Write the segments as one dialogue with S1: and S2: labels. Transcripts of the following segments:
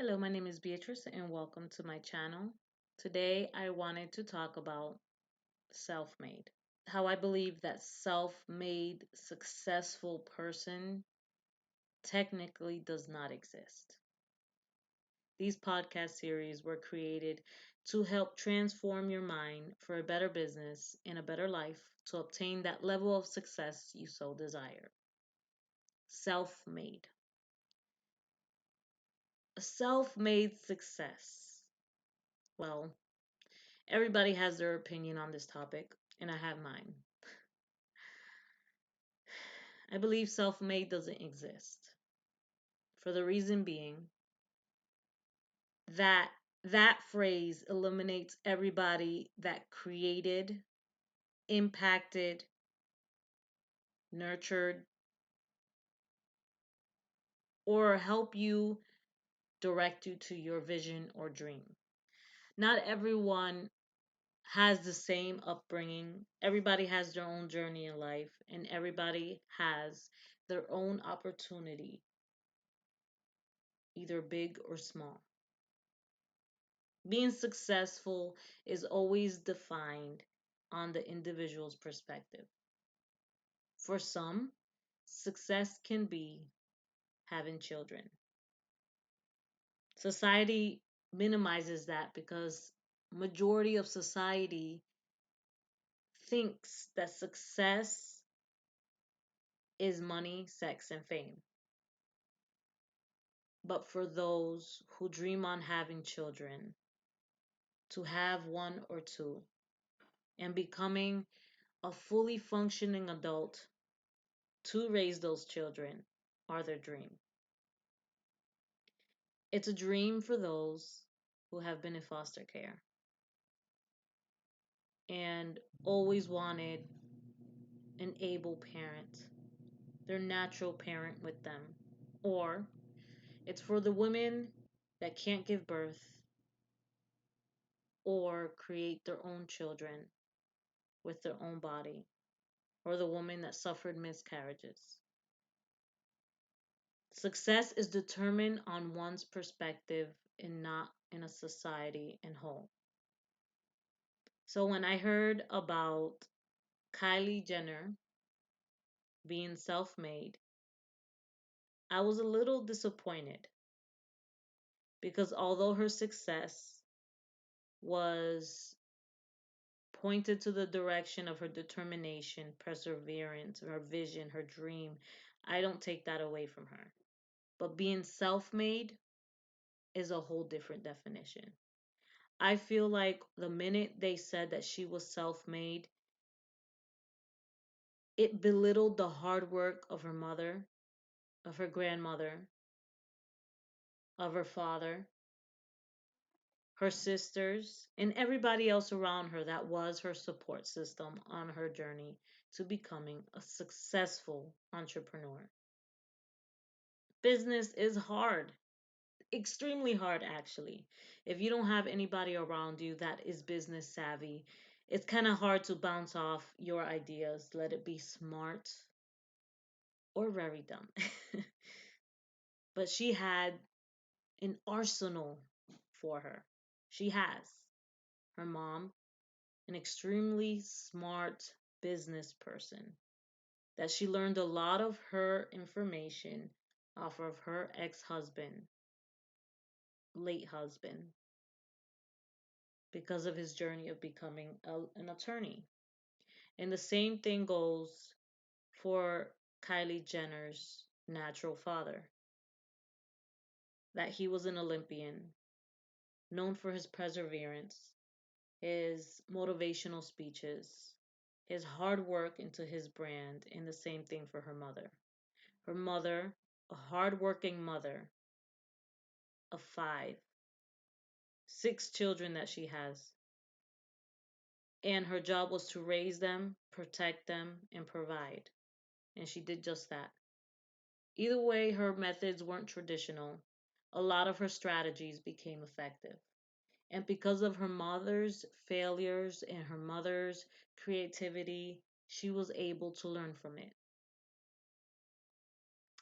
S1: Hello, my name is Beatrice and welcome to my channel. Today I wanted to talk about self-made. How I believe that self-made successful person technically does not exist. These podcast series were created to help transform your mind for a better business and a better life to obtain that level of success you so desire. Self-made. A self-made success. Well, everybody has their opinion on this topic, and I have mine. I believe self made doesn't exist. For the reason being that that phrase eliminates everybody that created, impacted, nurtured, or help you direct you to your vision or dream. Not everyone has the same upbringing. Everybody has their own journey in life, and everybody has their own opportunity, either big or small. Being successful is always defined on the individual's perspective. For some, success can be having children. Society minimizes that because majority of society thinks that success is money, sex, and fame. But for those who dream on having children, to have one or two and becoming a fully functioning adult to raise those children are their dream. It's a dream for those who have been in foster care and always wanted an able parent, their natural parent with them. Or it's for the women that can't give birth or create their own children with their own body, or the woman that suffered miscarriages. Success is determined on one's perspective and not in a society in whole. So when I heard about Kylie Jenner being self made, I was a little disappointed because although her success was pointed to the direction of her determination, perseverance, her vision, her dream, I don't take that away from her. But being self made is a whole different definition. I feel like the minute they said that she was self made, it belittled the hard work of her mother, of her grandmother, of her father, her sisters, and everybody else around her that was her support system on her journey to becoming a successful entrepreneur. Business is hard, extremely hard, actually. If you don't have anybody around you that is business savvy, it's kind of hard to bounce off your ideas, let it be smart or very dumb. But she had an arsenal for her. She has her mom, an extremely smart business person, that she learned a lot of her information off of her ex husband, late husband, because of his journey of becoming an attorney. And the same thing goes for Kylie Jenner's natural father, that he was an Olympian, known for his perseverance, his motivational speeches, his hard work into his brand, and the same thing for her mother. Her mother, a hardworking mother of five, six children that she has, and her job was to raise them, protect them, and provide. And she did just that. Either way, her methods weren't traditional. A lot of her strategies became effective. And because of her mother's failures and her mother's creativity, she was able to learn from it.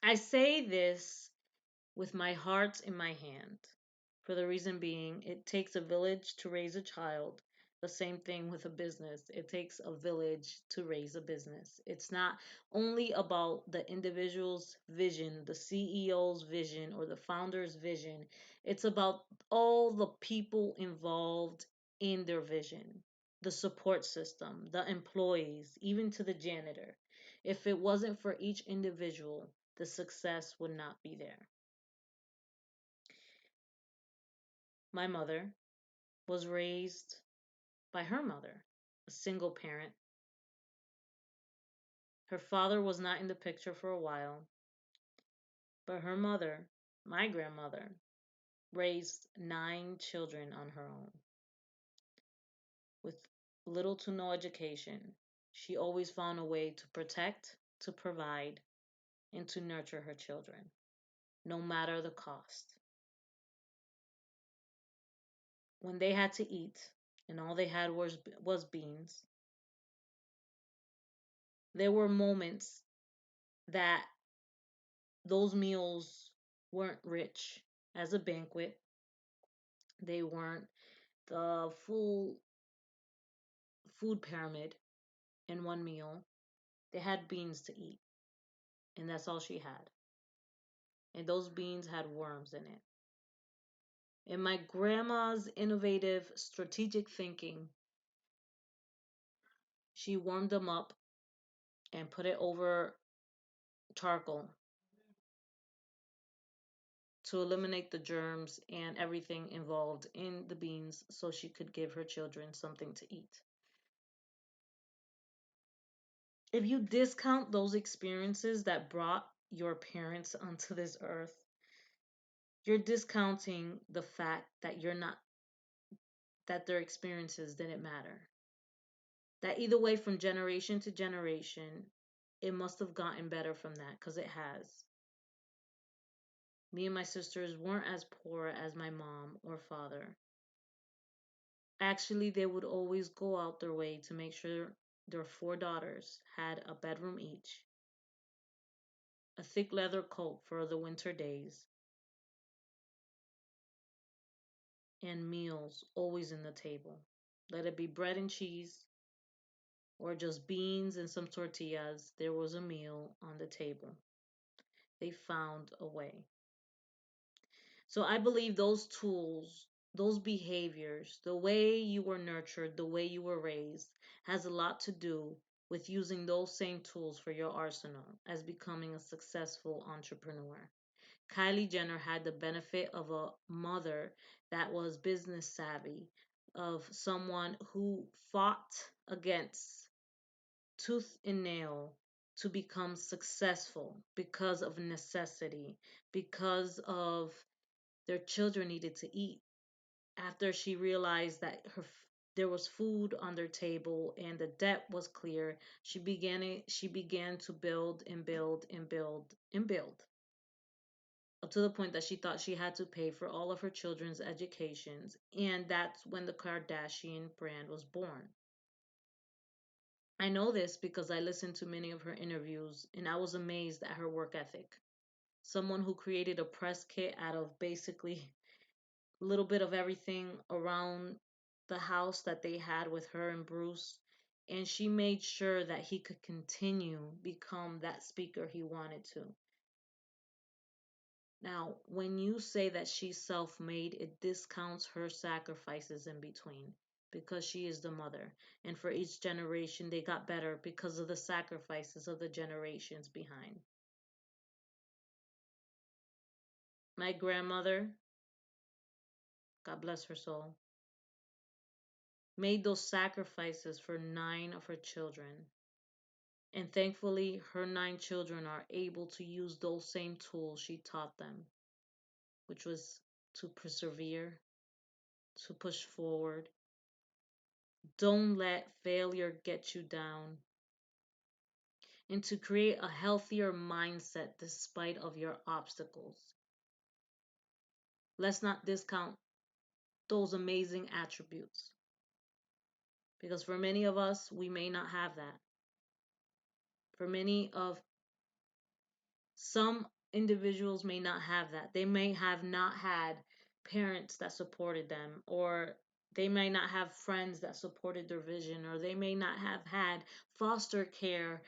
S1: I say this with my heart in my hand. For the reason being, it takes a village to raise a child. The same thing with a business. It takes a village to raise a business. It's not only about the individual's vision, the CEO's vision, or the founder's vision. It's about all the people involved in their vision, the support system, the employees, even to the janitor. If it wasn't for each individual, the success would not be there. My mother was raised by her mother, a single parent. Her father was not in the picture for a while, but her mother, my grandmother, raised 9 children on her own with little to no education. She always found a way to protect, to provide, and to nurture her children, no matter the cost. When they had to eat and all they had was beans, there were moments that those meals weren't rich as a banquet. They weren't the full food pyramid in one meal. They had beans to eat, and that's all she had. And those beans had worms in it. And my grandma's innovative strategic thinking, she warmed them up and put it over charcoal to eliminate the germs and everything involved in the beans so she could give her children something to eat. If you discount those experiences that brought your parents onto this earth, you're discounting the fact that you're not that their experiences didn't matter. That either way, from generation to generation, it must have gotten better from that because it has. Me and my sisters weren't as poor as my mom or father. Actually, they would always go out their way to make sure their 4 daughters had a bedroom each, a thick leather coat for the winter days, and meals always in the table. Let it be bread and cheese or just beans and some tortillas, there was a meal on the table. They found a way. So I believe those tools, those behaviors, the way you were nurtured, the way you were raised, has a lot to do with using those same tools for your arsenal as becoming a successful entrepreneur. Kylie Jenner had the benefit of a mother that was business savvy, of someone who fought against tooth and nail to become successful because of necessity, because of their children needed to eat. After she realized that there was food on their table and the debt was clear, she began to build and build and build and build up to the point that she thought she had to pay for all of her children's educations, and that's when the Kardashian brand was born. I know this because I listened to many of her interviews and I was amazed at her work ethic. Someone who created a press kit out of basically a little bit of everything around the house that they had with her and Bruce, and she made sure that he could continue become that speaker he wanted to. Now, when you say that she's self-made, it discounts her sacrifices in between because she is the mother. And for each generation, they got better because of the sacrifices of the generations behind. My grandmother, God bless her soul, made those sacrifices for 9 of her children. And thankfully, her 9 children are able to use those same tools she taught them, which was to persevere, to push forward. Don't let failure get you down, and to create a healthier mindset despite of your obstacles. Let's not discount those amazing attributes because for many of us, we may not have that. For many of some individuals may not have that. They may have not had parents that supported them, or they may not have friends that supported their vision, or they may not have had foster care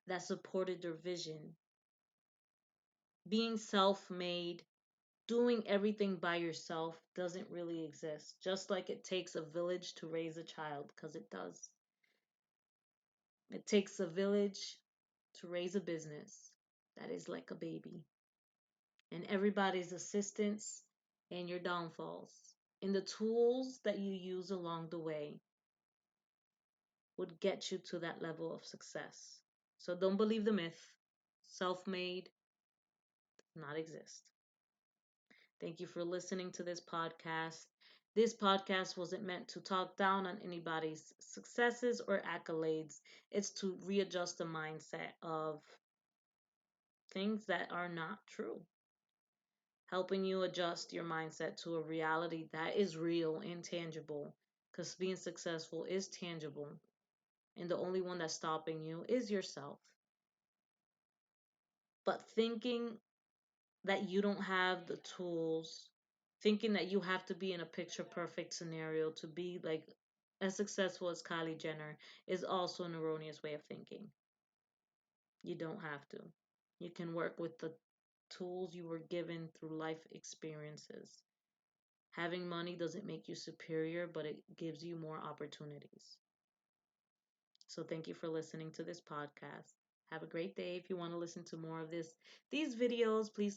S1: that supported their vision. Being self made, doing everything by yourself doesn't really exist. Just like it takes a village to raise a child, because it does. It takes a village to raise a business that is like a baby. And everybody's assistance and your downfalls and the tools that you use along the way would get you to that level of success. So don't believe the myth. Self made, not exist. Thank you for listening to this podcast. This podcast wasn't meant to talk down on anybody's successes or accolades. It's to readjust the mindset of things that are not true, helping you adjust your mindset to a reality that is real and tangible. Because being successful is tangible, and the only one that's stopping you is yourself. But thinking that you don't have the tools, thinking that you have to be in a picture perfect scenario to be like as successful as Kylie Jenner is also an erroneous way of thinking. You don't have to. You can work with the tools you were given through life experiences. Having money doesn't make you superior, but it gives you more opportunities. So thank you for listening to this podcast. Have a great day. If you want to listen to more of these videos, please